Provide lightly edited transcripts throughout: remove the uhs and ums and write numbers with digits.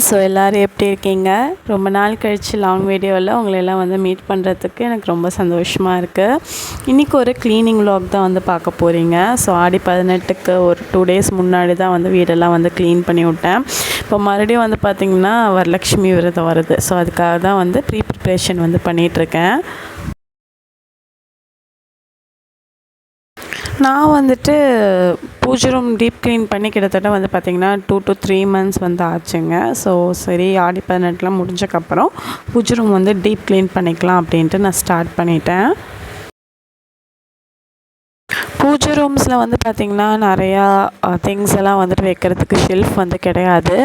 So எல்லோரும் எப்படி இருக்கீங்க? ரொம்ப நாள் கழித்து லாங் வீடியோவில் உங்களெல்லாம் வந்து மீட் பண்ணுறதுக்கு எனக்கு ரொம்ப சந்தோஷமாக இருக்குது. இன்றைக்கி ஒரு க்ளீனிங் vlog தான் வந்து பார்க்க போகிறீங்க. ஸோ ஆடி 18க்கு ஒரு 2 days முன்னாடி தான் வந்து வீடெல்லாம் வந்து க்ளீன் பண்ணி விட்டேன். இப்போ மறுபடியும் வந்து பார்த்திங்கன்னா வரலட்சுமி விரதம் வருது. ஸோ அதுக்காக தான் வந்து ப்ரிப்ரேஷன் வந்து பண்ணிகிட்ருக்கேன். நான் வந்துட்டு பூஜை ரூம் டீப் க்ளீன் பண்ணி கிட்டத்தட்ட வந்து பார்த்திங்கன்னா 2 to 3 months வந்து ஆச்சுங்க. ஸோ சரி ஆடி 18லாம் முடிஞ்சக்கப்புறம் பூஜை ரூம் வந்து டீப் க்ளீன் பண்ணிக்கலாம் அப்படின்ட்டு நான் ஸ்டார்ட் பண்ணிட்டேன். பூஜை ரூம்ஸில் வந்து பார்த்திங்கன்னா நிறையா திங்ஸ் எல்லாம் வந்துட்டு வைக்கிறதுக்கு ஷெல்ஃப் வந்து கிடையாது.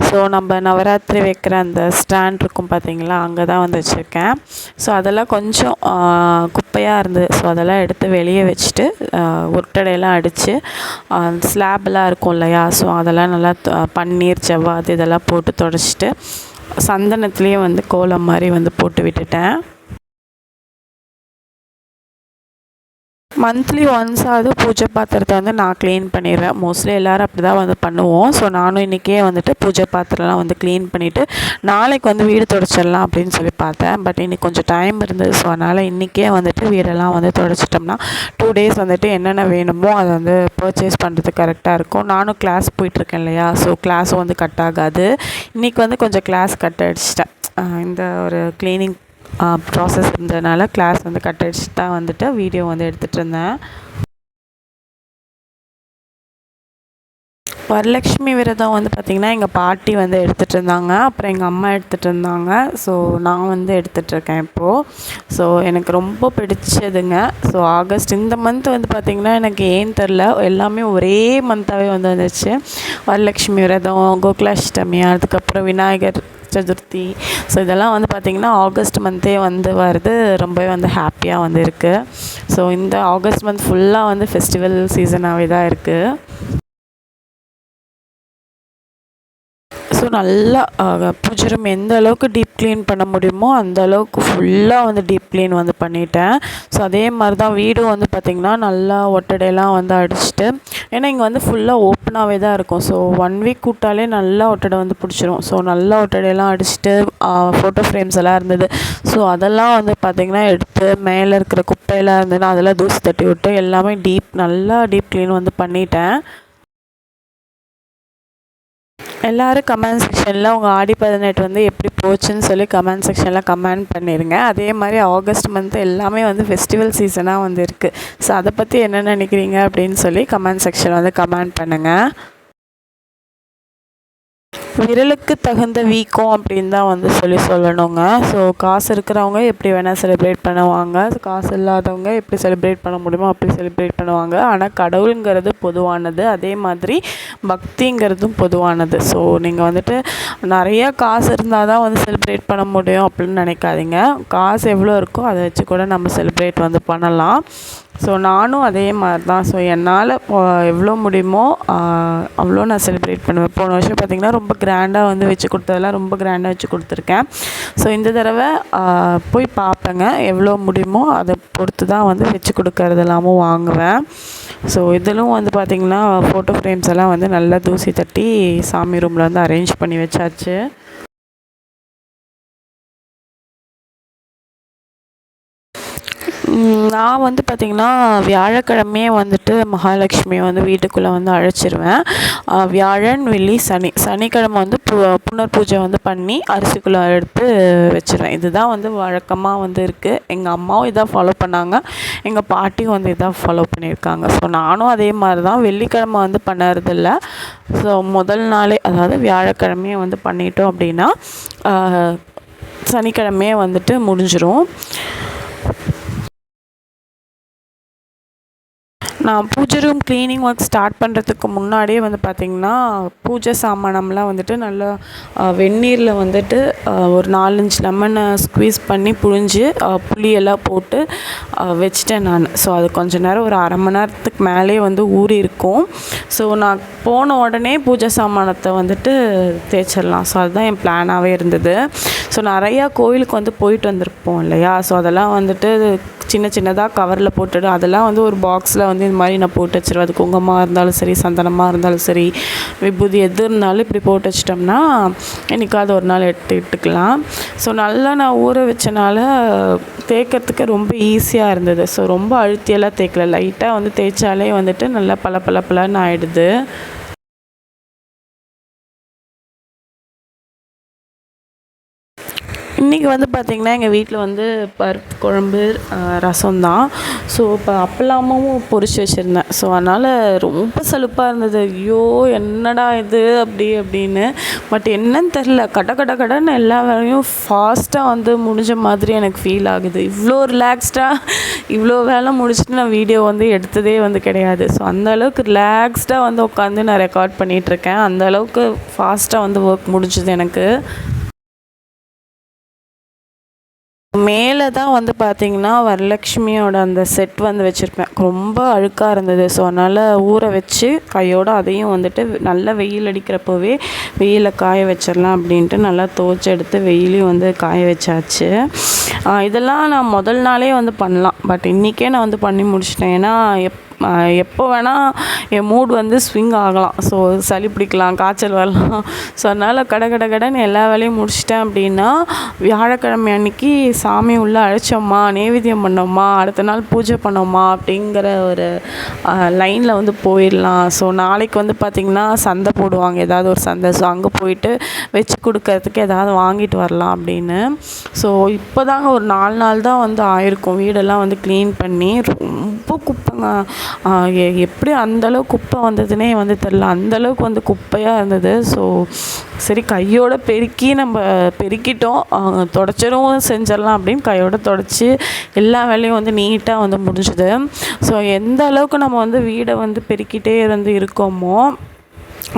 ஸோ நம்ம நவராத்திரி வைக்கிற அந்த ஸ்டாண்ட் இருக்கும் பார்த்திங்களா, அங்கே தான் வந்து வச்சுருக்கேன். ஸோ அதெல்லாம் கொஞ்சம் குப்பையாக இருந்தது. ஸோ அதெல்லாம் எடுத்து வெளியே வச்சுட்டு ஒட்டடையெல்லாம் அடித்து ஸ்லாப்லாம் இருக்கும் இல்லையா, ஸோ அதெல்லாம் நல்லா பன்னீர் ஜவ்வாது இதெல்லாம் போட்டு தொடச்சிட்டு சந்தனத்துலேயே வந்து கோலம் மாதிரி வந்து போட்டு விட்டுட்டேன். மந்த்லி ஒன்ஸாவது பூஜை பாத்திரத்தை வந்து நான் க்ளீன் பண்ணிடுவேன். மோஸ்ட்லி எல்லோரும் அப்படி தான் வந்து பண்ணுவோம். ஸோ நானும் இன்றைக்கே வந்துட்டு பூஜை பாத்திரம்லாம் வந்து க்ளீன் பண்ணிவிட்டு நாளைக்கு வந்து வீடு துடைச்சிடலாம் அப்படின்னு சொல்லி பார்த்தேன். பட் இன்றைக்கி கொஞ்சம் டைம் இருந்தது. ஸோ அதனால் இன்றைக்கே வந்துட்டு வீடெல்லாம் வந்து துடைச்சிட்டோம்னா 2 days வந்துட்டு என்னென்ன வேணுமோ அதை வந்து பர்ச்சேஸ் பண்ணுறதுக்கு கரெக்டாக இருக்கும். நானும் கிளாஸ் போயிட்டுருக்கேன் இல்லையா, ஸோ கிளாஸும் வந்து கட் ஆகாது. இன்றைக்கி வந்து கொஞ்சம் கிளாஸ் கட் அடிச்சிட்டேன். இந்த ஒரு க்ளீனிங் ப்ராசஸ் இருந்ததுனால கிளாஸ் வந்து கட் அடிச்சுட்டு தான் வந்துட்டு வீடியோ வந்து எடுத்துகிட்டு இருந்தேன். வரலட்சுமி விரதம் வந்து பார்த்திங்கன்னா எங்கள் பாட்டி வந்து எடுத்துகிட்டு இருந்தாங்க, அப்புறம் எங்கள் அம்மா எடுத்துகிட்டு இருந்தாங்க. ஸோ நான் வந்து எடுத்துகிட்ருக்கேன் இப்போது. ஸோ எனக்கு ரொம்ப பிடிச்சதுங்க. ஸோ ஆகஸ்ட் இந்த மந்த் வந்து பார்த்திங்கன்னா எனக்கு ஏன் தெரில, எல்லாமே ஒரே மந்த்தாகவே வந்து வந்துச்சு. வரலட்சுமி விரதம், கோகுலாஷ்டமி, அதுக்கப்புறம் விநாயகர் சதுர்த்தி, ஸோ இதெல்லாம் வந்து பார்த்திங்கன்னா ஆகஸ்ட் மந்த்தே வந்து வருது. ரொம்பவே வந்து ஹாப்பியாக வந்து இருக்குது. ஸோ இந்த ஆகஸ்ட் மந்த் ஃபுல்லாக வந்து ஃபெஸ்டிவல் சீசனாகவே தான் இருக்குது. ஸோ நல்லா பூஜை ரூம் எந்த அளவுக்கு டீப் க்ளீன் பண்ண முடியுமோ அந்த அளவுக்கு ஃபுல்லாக வந்து டீப் க்ளீன் வந்து பண்ணிட்டேன். ஸோ அதே மாதிரி தான் வீடும் வந்து பார்த்திங்கன்னா நல்லா ஒட்டடையெல்லாம் வந்து அடிச்சுட்டு, ஏன்னா இங்கே வந்து ஃபுல்லாக ஓப்பனாகவே தான் இருக்கும். ஸோ 1 week கூட்டாலே நல்லா ஒட்டடை வந்து பிடிச்சிரும். ஸோ நல்லா ஒட்டடையெல்லாம் அடிச்சுட்டு ஃபோட்டோ ஃப்ரேம்ஸ் எல்லாம் இருந்தது. ஸோ அதெல்லாம் வந்து பார்த்திங்கன்னா எடுத்து மேலே இருக்கிற குப்பையெல்லாம் இருந்ததுன்னா அதெல்லாம் தூசி தட்டி விட்டு எல்லாமே நல்லா டீப் க்ளீன் வந்து பண்ணிட்டேன். எல்லோரும் கமெண்ட் செக்ஷனில் உங்கள் ஆடி 18 வந்து எப்படி போச்சுன்னு சொல்லி கமெண்ட் செக்ஷனில் கமெண்ட் பண்ணிடுங்க. அதே மாதிரி ஆகஸ்ட் மந்த் எல்லாமே வந்து ஃபெஸ்டிவல் சீசனாக வந்து இருக்குது. ஸோ அதை பற்றி என்ன நினைக்கிறீங்க அப்படின்னு சொல்லி கமெண்ட் செக்ஷனில் வந்து கமெண்ட் பண்ணுங்கள். விரலுக்கு தகுந்த வீக்கம் அப்படின்னு தான் வந்து சொல்லணுங்க. ஸோ காசு இருக்கிறவங்க எப்படி வேணால் செலிப்ரேட் பண்ணுவாங்க, காசு இல்லாதவங்க எப்படி செலிப்ரேட் பண்ண முடியுமோ அப்படி செலிப்ரேட் பண்ணுவாங்க. ஆனால் கடவுளுங்கிறது பொதுவானது, அதே மாதிரி பக்திங்கிறதும் பொதுவானது. ஸோ நீங்கள் வந்துட்டு நிறையா காசு இருந்தால் தான் வந்து செலிப்ரேட் பண்ண முடியும் அப்படின்னு நினைக்காதீங்க. காசு எவ்வளோ இருக்கோ அதை வச்சு கூட நம்ம செலிப்ரேட் வந்து பண்ணலாம். ஸோ நானும் அதே மாதிரி தான். ஸோ என்னால் எவ்வளோ முடியுமோ அவ்வளோ நான் செலிப்ரேட் பண்ணுவேன். போன வருஷம் பார்த்திங்கன்னா ரொம்ப கிராண்டாக வந்து வச்சு கொடுத்ததெல்லாம் ரொம்ப கிராண்டாக வச்சு கொடுத்துருக்கேன். ஸோ இந்த தடவை போய் பார்ப்பேங்க, எவ்வளோ முடியுமோ அதை பொறுத்து தான் வந்து வச்சு கொடுக்கறது எல்லாமும் வாங்குவேன். ஸோ இதிலும் வந்து பார்த்திங்கன்னா ஃபோட்டோ ஃப்ரேம்ஸ் எல்லாம் வந்து நல்லா தூசி தட்டி சாமி ரூமில் வந்து அரேஞ்ச் பண்ணி வச்சாச்சு. நான் வந்து பார்த்திங்கன்னா வியாழக்கிழமையே வந்துட்டு மகாலட்சுமியை வந்து வீட்டுக்குள்ளே வந்து அழைச்சிருவேன். வியாழன், வெள்ளி, சனிக்கிழமை வந்து புனர் பூஜை வந்து பண்ணி அரிசிக்குள்ளே எடுத்து வச்சுருவேன். இதுதான் வந்து வழக்கமாக வந்து இருக்குது. எங்கள் அம்மாவும் இதான் ஃபாலோ பண்ணாங்க, எங்கள் பாட்டியும் வந்து இதான் ஃபாலோ பண்ணியிருக்காங்க. ஸோ நானும் அதே மாதிரி தான். வெள்ளிக்கிழமை வந்து பண்ணுறதில்ல. ஸோ முதல் நாளே அதாவது வியாழக்கிழமையே வந்து பண்ணிட்டோம் அப்படின்னா சனிக்கிழமையே வந்துட்டு முடிஞ்சிடும். நான் பூஜை ரூம் க்ளீனிங் ஒர்க் ஸ்டார்ட் பண்ணுறதுக்கு முன்னாடியே வந்து பார்த்திங்கன்னா பூஜை சாமானம்லாம் வந்துட்டு நல்லா வெந்நீரில் வந்துட்டு ஒரு 4-5 லெமனை ஸ்க்வீஸ் பண்ணி புழிஞ்சு புளியெல்லாம் போட்டு வச்சிட்டேன் நான். ஸோ அது கொஞ்சம் நேரம் ஒரு 1/2 மணி நேரத்துக்கு மேலே வந்து ஊறி இருக்கும். ஸோ நான் போன உடனே பூஜை சாமானத்தை வந்துட்டு தேய்ச்சிடலாம். ஸோ அதுதான் என் பிளானாகவே இருந்தது. ஸோ நிறையா கோயிலுக்கு வந்து போயிட்டு வந்திருப்போம் இல்லையா, ஸோ அதெல்லாம் வந்துட்டு சின்ன சின்னதாக கவரில் போட்டுட்டு அதெல்லாம் வந்து ஒரு பாக்ஸில் வந்து இது மாதிரி நான் போட்டு வச்சுருவேன். அது குங்குமமாக இருந்தாலும் சரி, சந்தனமாக இருந்தாலும் சரி, விபூதி எது இருந்தாலும் இப்படி போட்டு வச்சிட்டோம்னா என்றைக்காவது ஒரு நாள் எடுத்துக்கலாம். ஸோ நல்லா நான் ஊற வச்சனால தேய்க்கிறதுக்கு ரொம்ப ஈஸியாக இருந்தது. ஸோ ரொம்ப அழுத்தியெல்லாம் தேய்க்கல, லைட்டாக வந்து தேய்ச்சாலே வந்துட்டு நல்லா பளபளன்னு ஆகிடுது. இன்றைக்கி வந்து பார்த்திங்கன்னா எங்கள் வீட்டில் வந்து பருப்பு குழம்பு, ரசம் தான். ஸோ இப்போ அப்பளமும் பொரிச்சு வச்சுருந்தேன். ஸோ அதனால் ரொம்ப சலுப்பாக இருந்தது. ஐயோ என்னடா இது அப்படின்னு. பட் என்னன்னு தெரில, கடன்னு எல்லா வேலையும் ஃபாஸ்ட்டாக வந்து முடிஞ்ச மாதிரி எனக்கு ஃபீல் ஆகுது. இவ்வளோ ரிலாக்ஸ்டாக இவ்வளோ வேலை முடிச்சுட்டு நான் வீடியோ வந்து எடுத்ததே வந்து கிடையாது. ஸோ அந்தளவுக்கு ரிலாக்ஸ்டாக வந்து உட்காந்து நான் ரெக்கார்ட் பண்ணிகிட்ருக்கேன். அந்தளவுக்கு ஃபாஸ்ட்டாக வந்து ஒர்க் முடிஞ்சுது எனக்கு. மேலே தான் வந்து பார்த்திங்கன்னா வரலட்சுமியோட அந்த செட் வந்து வச்சுருப்பேன். ரொம்ப அழுக்காக இருந்தது. ஸோ அதனால் ஊற வச்சு கையோடு அதையும் வந்துட்டு நல்லா வெயில் அடிக்கிறப்போவே வெயிலில் காய வச்சிடலாம் அப்படின்ட்டு நல்லா துவைச்சி எடுத்து வெயிலையும் வந்து காய வச்சாச்சு. இதெல்லாம் நான் முதல் நாளே வந்து பண்ணலாம். பட் இன்றைக்கே நான் வந்து பண்ணி முடிச்சிட்டேன். ஏன்னா எப்போ வேணால் என் மூட் வந்து ஸ்விங் ஆகலாம். ஸோ சளி பிடிக்கலாம், காய்ச்சல் வரலாம். ஸோ அதனால் கடன்னு எல்லா வேலையும் முடிச்சிட்டேன் அப்படின்னா வியாழக்கிழமை அன்றைக்கி சாமி உள்ளே அழைச்சோம்மா, நைவேத்தியம் பண்ணோம்மா, அடுத்த நாள் பூஜை பண்ணோம்மா அப்படிங்கிற ஒரு லைனில் வந்து போயிடலாம். ஸோ நாளைக்கு வந்து பார்த்திங்கன்னா சந்தை போடுவாங்க, ஏதாவது ஒரு சந்தை. ஸோ அங்கே போயிட்டு வச்சு கொடுக்கறதுக்கு ஏதாவது வாங்கிட்டு வரலாம் அப்படின்னு. ஸோ இப்போ தாங்க ஒரு 4 நாள் தான் வந்து ஆயிருக்கும் வீடெல்லாம் வந்து க்ளீன் பண்ணி. ரொம்ப குப்பைங்க, எப்படி அந்தளவுக்கு குப்பை வந்ததுன்னே வந்து தெரில. அந்தளவுக்கு வந்து குப்பையாக இருந்தது. ஸோ சரி கையோடு நம்ம பெருக்கிட்டோம், தொடச்சிடவும் செஞ்சிடலாம் அப்படின்னு கையோடு தொடச்சி எல்லா வேலையும் வந்து நீட்டாக வந்து முடிஞ்சுது. ஸோ எந்த அளவுக்கு நம்ம வந்து வீடை வந்து பெருக்கிட்டே இருக்கோமோ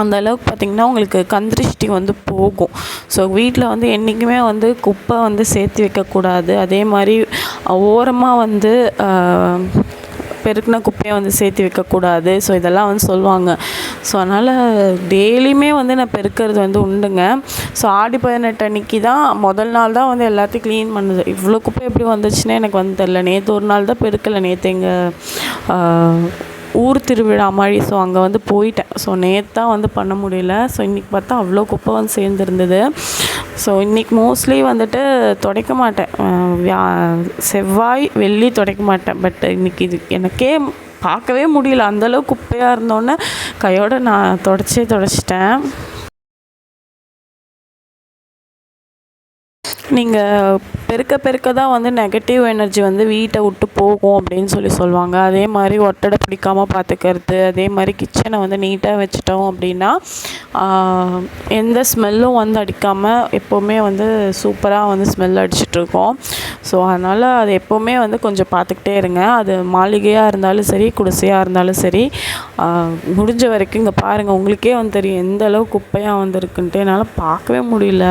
அந்த அளவுக்கு பார்த்திங்கன்னா உங்களுக்கு கந்திருஷ்டி வந்து போகும். ஸோ வீட்டில் வந்து என்றைக்குமே வந்து குப்பை வந்து சேர்த்து வைக்கக்கூடாது. அதே மாதிரி ஓரமாக வந்து பெருக்கின குப்பையை வந்து சேர்த்து வைக்கக்கூடாது. ஸோ இதெல்லாம் வந்து சொல்லுவாங்க. ஸோ அதனால் டெய்லியுமே வந்து நான் பெருக்கிறது வந்து உண்டுங்க. ஸோ ஆடி 18 அன்றைக்கி தான் முதல் நாள் தான் வந்து எல்லாத்தையும் க்ளீன் பண்ணுது. இவ்வளோ குப்பை எப்படி வந்துச்சுன்னே எனக்கு வந்து தெரில. நேற்று ஒரு நாள் தான் பெருக்கலை. நேற்று எங்கள் ஊர் திருவிழா மாதிரி. ஸோ அங்கே வந்து போயிட்டேன். ஸோ நேற்று தான் வந்து பண்ண முடியல. ஸோ இன்றைக்கி பார்த்தா அவ்வளோ குப்பை வந்து சேர்ந்துருந்தது. ஸோ இன்றைக்கி மோஸ்ட்லி வந்துட்டு துடைக்க மாட்டேன். செவ்வாய் வெள்ளி துடைக்க மாட்டேன். பட் இன்றைக்கி இது எனக்கே பார்க்கவே முடியல, அந்தளவுக்கு குப்பையாக இருந்தோன்னே கையோடு நான் தொடச்சிட்டேன். நீங்கள் பெருக்க தான் வந்து நெகட்டிவ் எனர்ஜி வந்து வீட்டை விட்டு போகும் அப்படின்னு சொல்லுவாங்க. அதே மாதிரி ஒட்டடை பிடிக்காமல் பார்த்துக்கிறது, அதே மாதிரி கிச்சனை வந்து நீட்டாக வச்சுட்டோம் அப்படின்னா எந்த ஸ்மெல்லும் வந்து அடிக்காமல் எப்போவுமே வந்து சூப்பராக வந்து ஸ்மெல் அடிச்சிட்ருக்கோம். ஸோ அதனால் அது எப்போவுமே வந்து கொஞ்சம் பார்த்துக்கிட்டே இருங்க. அது மாளிகையாக இருந்தாலும் சரி, குடிசையாக இருந்தாலும் சரி, முடிஞ்ச வரைக்கும் இங்கே பாருங்கள், உங்களுக்கே வந்து தெரியும் எந்த அளவு குப்பையாக வந்துருக்குன்ட்டு. என்னால் பார்க்கவே முடியல.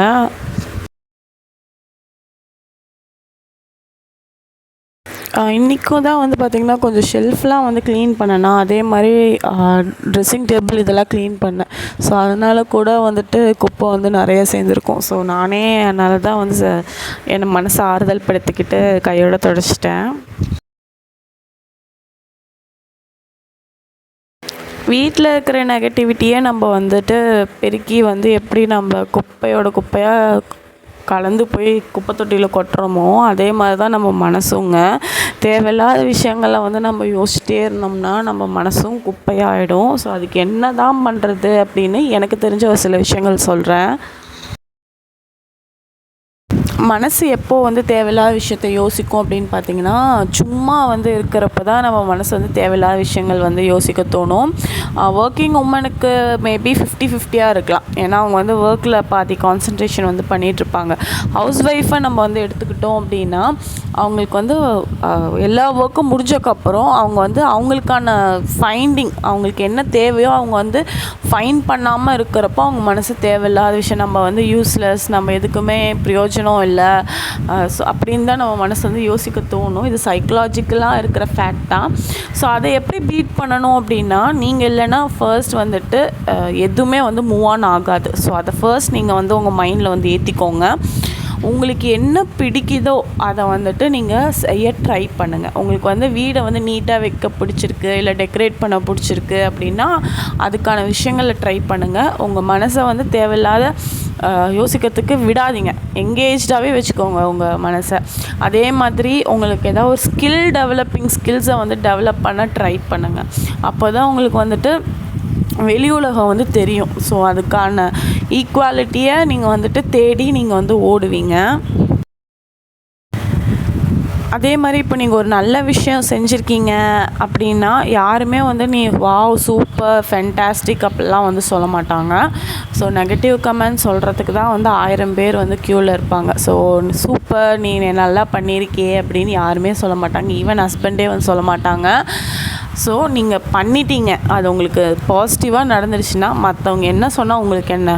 இன்றைக்கும் தான் வந்து பார்த்திங்கன்னா கொஞ்சம் ஷெல்ஃப்லாம் வந்து க்ளீன் பண்ணேன். அதே மாதிரி ட்ரெஸ்ஸிங் டேபிள் இதெல்லாம் க்ளீன் பண்ணேன். ஸோ அதனால் கூட வந்துட்டு குப்பை வந்து நிறைய சேர்ந்துருக்கும். ஸோ நானே அதனால தான் வந்து என் மனசை ஆறுதல் படுத்திக்கிட்டு கையோடு தொடச்சிட்டேன். வீட்டில் இருக்கிற நெகட்டிவிட்டியை நம்ம வந்துட்டு பெருக்கி வந்து எப்படி நம்ம குப்பையாக கலந்து போய் குப்பை தொட்டியில் கொட்டுறோமோ அதே மாதிரி தான் நம்ம மனசுங்க. தேவையில்லாத விஷயங்களை வந்து நம்ம யோசிச்சிட்டே இருந்தோம்னா நம்ம மனசும் குப்பையாகிடும். ஸோ அதுக்கு என்ன தான் பண்ணுறது அப்படின்னு எனக்கு தெரிஞ்ச ஒரு சில விஷயங்கள் சொல்கிறேன். மனசு எப்போ வந்து தேவையில்லாத விஷயத்த யோசிக்கும் அப்படின்னு பார்த்தீங்கன்னா, சும்மா வந்து இருக்கிறப்ப தான் நம்ம மனசு வந்து தேவையில்லாத விஷயங்கள் வந்து யோசிக்க தோணும். ஒர்க்கிங் உமனுக்கு மேபி 50-50 இருக்கலாம். ஏன்னா அவங்க வந்து ஒர்க்கில் பாதி கான்சன்ட்ரேஷன் வந்து பண்ணிகிட்ருப்பாங்க. ஹவுஸ் ஒய்ஃபை நம்ம வந்து எடுத்துக்கிட்டோம் அப்படின்னா அவங்களுக்கு வந்து எல்லா ஒர்க்கும் முடிஞ்சக்கப்புறம் அவங்க வந்து அவங்களுக்கான ஃபைண்டிங், அவங்களுக்கு என்ன தேவையோ அவங்க வந்து ஃபைண்ட் பண்ணாமல் இருக்கிறப்போ அவங்க மனசு தேவையில்லாத விஷயம், நம்ம வந்து யூஸ்லெஸ், நம்ம எதுக்குமே பிரயோஜனம் இல்லை, ஸோ அப்படின்னு தான் நம்ம மனசு வந்து யோசிக்க தோணும். இது சைக்கலாஜிக்கலாக இருக்கிற ஃபேக்ட் தான். ஸோ அதை எப்படி பீட் பண்ணணும் அப்படின்னா, நீங்கள் இல்லைன்னா ஃபர்ஸ்ட் வந்துட்டு எதுவுமே வந்து மூவ் ஆன் ஆகாது. ஸோ அதை ஃபர்ஸ்ட் நீங்கள் வந்து உங்கள் மைண்டில் வந்து ஏற்றிக்கோங்க. உங்களுக்கு என்ன பிடிக்குதோ அதை வந்துட்டு நீங்கள் செய்ய ட்ரை பண்ணுங்கள். உங்களுக்கு வந்து வீடை வந்து நீட்டாக வைக்க பிடிச்சிருக்கு, இல்லை டெக்கரேட் பண்ண பிடிச்சிருக்கு அப்படின்னா அதுக்கான விஷயங்களை ட்ரை பண்ணுங்கள். உங்கள் மனசை வந்து தேவையில்லாத யோசிக்கிறதுக்கு விடாதீங்க. எங்கேஜ்டாகவே வச்சுக்கோங்க உங்கள் மனசை. அதே மாதிரி உங்களுக்கு ஏதாவது ஒரு டெவலப்பிங் ஸ்கில்ஸை வந்து டெவலப் பண்ண ட்ரை பண்ணுங்கள். அப்போ தான் உங்களுக்கு வந்துட்டு வெளி உலகம் வந்து தெரியும். ஸோ அதுக்கான ஈக்குவாலிட்டியை நீங்கள் வந்துட்டு தேடி நீங்கள் வந்து ஓடுவீங்க. அதே மாதிரி இப்போ நீங்கள் ஒரு நல்ல விஷயம் செஞ்சுருக்கீங்க அப்படின்னா யாருமே வந்து நீ வாவ் சூப்பர் ஃபென்டாஸ்டிக் அப்படிலாம் வந்து சொல்ல மாட்டாங்க. ஸோ நெகட்டிவ் கமெண்ட் சொல்கிறதுக்கு தான் வந்து 1000 பேர் வந்து க்யூவில் இருப்பாங்க. ஸோ சூப்பர் நீ நல்லா பண்ணியிருக்கியே அப்படின்னு யாருமே சொல்ல மாட்டாங்க. ஈவன் ஹஸ்பண்டே வந்து சொல்ல மாட்டாங்க. ஸோ நீங்கள் பண்ணிட்டீங்க, அது உங்களுக்கு பாசிட்டிவாக நடந்துருச்சுன்னா மற்றவங்க என்ன சொன்னால் உங்களுக்கு என்ன?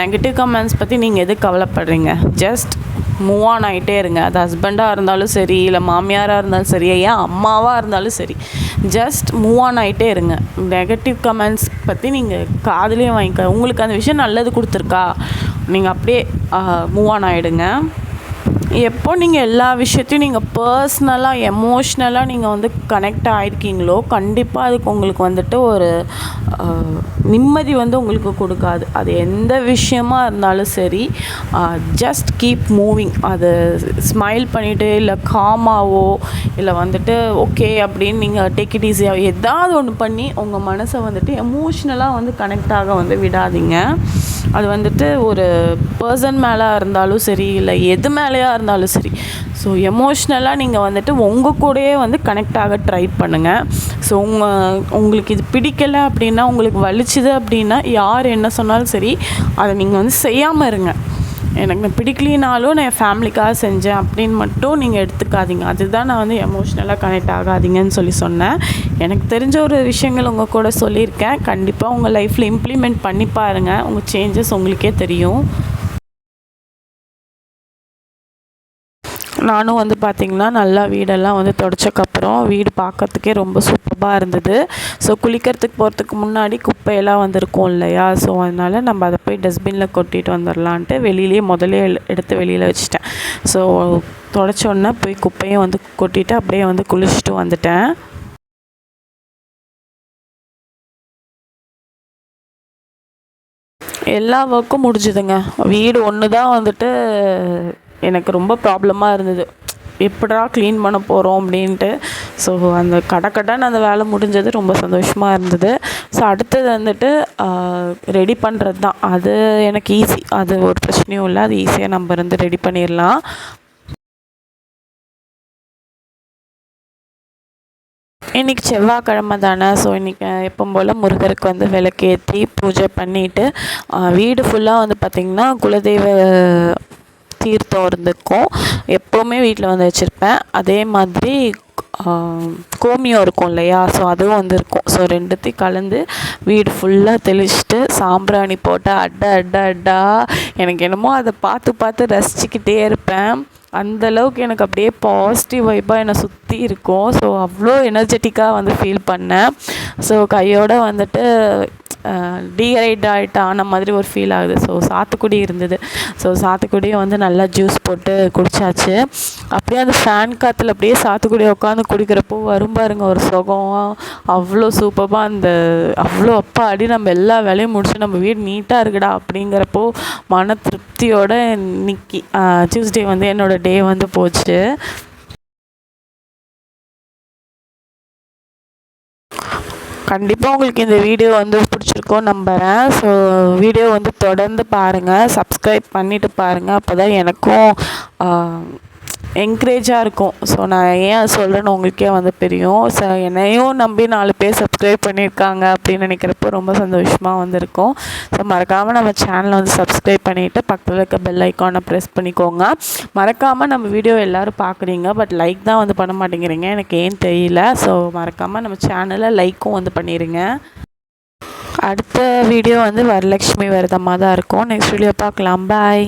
நெகட்டிவ் கமெண்ட்ஸ் பற்றி நீங்கள் எதுக்கு கவலைப்படுறீங்க? ஜஸ்ட் மூவ் ஆன் ஆகிட்டே இருங்க. அது ஹஸ்பண்டாக இருந்தாலும் சரி, இல்லை மாமியாராக இருந்தாலும் சரி, ஏன் அம்மாவாக இருந்தாலும் சரி, ஜஸ்ட் மூவ் ஆன் ஆகிட்டே இருங்க. நெகட்டிவ் கமெண்ட்ஸ் பற்றி நீங்கள் காதுலேயே வாங்கிக்க. உங்களுக்கு அந்த விஷயம் நல்லது கொடுத்துருக்கா, நீங்கள் அப்படியே மூவ் ஆன் ஆகிடுங்க. எப்போ நீங்கள் எல்லா விஷயத்தையும் நீங்கள் பர்ஸ்னலாக எமோஷ்னலாக நீங்கள் வந்து கனெக்ட் ஆகிருக்கீங்களோ கண்டிப்பாக அதுக்கு உங்களுக்கு வந்துட்டு ஒரு நிம்மதி வந்து உங்களுக்கு கொடுக்காது. அது எந்த விஷயமா இருந்தாலும் சரி, ஜஸ்ட் கீப் மூவிங். அது ஸ்மைல் பண்ணிவிட்டு இல்லை காமாவோ இல்லை வந்துட்டு ஓகே அப்படின்னு நீங்கள் டேக் இட் ஈஸியாக ஏதாவது ஒன்று பண்ணி உங்கள் மனசை வந்துட்டு எமோஷ்னலாக வந்து கனெக்ட் ஆக வந்து விடாதீங்க. அது வந்துட்டு ஒரு பர்சன் மேலே இருந்தாலும் சரி, இல்லை எது மேலேயா இருந்தாலும் சரி, ஸோ எமோஷ்னலாக நீங்கள் வந்துட்டு உங்கள் கூடயே வந்து கனெக்ட் ஆக ட்ரை பண்ணுங்கள். ஸோ உங்களுக்கு இது பிடிக்கலை அப்படின்னா, உங்களுக்கு வலிச்சுது அப்படின்னா, யார் என்ன சொன்னாலும் சரி அதை நீங்கள் வந்து செய்யாமல் இருங்க. எனக்கு பிடிக்கலினாலும் நான் என் ஃபேமிலிக்காக செஞ்சேன் அப்படின்னு மட்டும் நீங்கள் எடுத்துக்காதீங்க. அதுதான் நான் வந்து எமோஷ்னலாக கனெக்ட் ஆகாதீங்கன்னு சொன்னேன். எனக்கு தெரிஞ்ச ஒரு விஷயங்கள் உங்கள் கூட சொல்லியிருக்கேன். கண்டிப்பாக உங்கள் லைஃப்பில் இம்ப்ளிமெண்ட் பண்ணி பாருங்கள். உங்கள் சேஞ்சஸ் உங்களுக்கே தெரியும். நானும் வந்து பார்த்திங்கன்னா நல்லா வீடெல்லாம் வந்து தொடச்சக்கப்புறம் வீடு பார்க்கறதுக்கே ரொம்ப சூப்பராக இருந்தது. ஸோ குளிக்கிறதுக்கு போகிறதுக்கு முன்னாடி குப்பையெல்லாம் வந்துருக்கும் இல்லையா, ஸோ அதனால் நம்ம அதை போய் டஸ்ட்பினில் கொட்டிட்டு வந்துடலான்ட்டு வெளியிலே முதலே எடுத்து வெளியில் வச்சுட்டேன். ஸோ தொடச்சோன்னே போய் குப்பையும் வந்து கொட்டிட்டு அப்படியே வந்து குளிச்சுட்டு வந்துட்டேன். எல்லா ஒர்க்கும் முடிஞ்சுதுங்க. வீடு ஒன்று தான் வந்துட்டு எனக்கு ரொம்ப ப்ராப்ளமாக இருந்தது. எப்படா க்ளீன் பண்ண போகிறோம் அப்படின்ட்டு. ஸோ அந்த கடன்னு அந்த வேலை முடிஞ்சது ரொம்ப சந்தோஷமாக இருந்தது. ஸோ அடுத்தது வந்துட்டு ரெடி பண்ணுறது தான். அது எனக்கு ஈஸி, அது ஒரு பிரச்சனையும் இல்லை. அது ஈஸியாக நம்ம இருந்து ரெடி பண்ணிடலாம். இன்றைக்கி செவ்வாய்க்கிழமை தானே. ஸோ இன்றைக்கி எப்போ போல் முருகருக்கு வந்து விளக்கேற்றி பூஜை பண்ணிவிட்டு வீடு ஃபுல்லாக வந்து பார்த்திங்கன்னா குலதெய்வ தீர்த்தம் இருந்துக்கும். எப்போவுமே வீட்டில் வந்து வச்சுருப்பேன். அதே மாதிரி கோமியம் இருக்கும் இல்லையா, ஸோ அதுவும் வந்து இருக்கும். ஸோ ரெண்டுத்தையும் கலந்து வீடு ஃபுல்லாக தெளிச்சுட்டு சாம்பிராணி போட்டு அட்டா எனக்கு என்னமோ அதை பார்த்து ரசிச்சுக்கிட்டே இருப்பேன். அந்தளவுக்கு எனக்கு அப்படியே பாசிட்டிவ் வைப்பாக என்னை சுற்றி இருக்கும். ஸோ அவ்வளோ எனர்ஜெட்டிக்காக வந்து ஃபீல் பண்ணேன். ஸோ கையோடு வந்துட்டு டீஹைட்ரேட் ஆன மாதிரி ஒரு ஃபீல் ஆகுது. ஸோ சாத்துக்குடி இருந்தது. ஸோ சாத்துக்குடியை வந்து நல்லா ஜூஸ் போட்டு குடித்தாச்சு. அப்படியே அந்த ஃபேன் காற்றுல அப்படியே சாத்துக்குடியை உட்காந்து குடிக்கிறப்போ வரும் பாருங்க ஒரு சுகம். அவ்வளோ சூப்பராக அவ்வளோ அடி நம்ம எல்லா வேலையும் முடிச்சு நம்ம வீடு நீட்டாக இருக்குடா அப்படிங்கிறப்போ மன திருப்தியோட இன்னைக்கு டியூஸ்டே வந்து என்னோடய டே வந்து போச்சு. கண்டிப்பாக உங்களுக்கு இந்த வீடியோ வந்து பிடிச்சிருக்கோன்னு நம்புகிறேன். ஸோ வீடியோ வந்து தொடர்ந்து பாருங்கள், சப்ஸ்கிரைப் பண்ணிவிட்டு பாருங்கள். அப்போ தான் எனக்கும் என்கரேஜாக இருக்கும். ஸோ நான் ஏன் சொல்கிறேன்னு உங்களுக்கே வந்து தெரியும். ஸோ என்னையும் நம்பி 4 பேர் சப்ஸ்கிரைப் பண்ணியிருக்காங்க அப்படின்னு நினைக்கிறப்போ ரொம்ப சந்தோஷமாக வந்திருக்கும். ஸோ மறக்காமல் நம்ம சேனலை வந்து சப்ஸ்கிரைப் பண்ணிவிட்டு பக்கத்தில் இருக்க பெல் ஐக்கானை ப்ரெஸ் பண்ணிக்கோங்க. மறக்காமல் நம்ம வீடியோ எல்லோரும் பார்க்குறீங்க, பட் லைக் தான் வந்து பண்ண மாட்டேங்கிறீங்க, எனக்கு ஏன்னு தெரியல. ஸோ மறக்காமல் நம்ம சேனலை லைக்கும் வந்து பண்ணிடுங்க. அடுத்த வீடியோ வந்து வரலட்சுமி விரதமாக தான் இருக்கும். நெக்ஸ்ட் வீடியோ பார்க்கலாம். பாய்.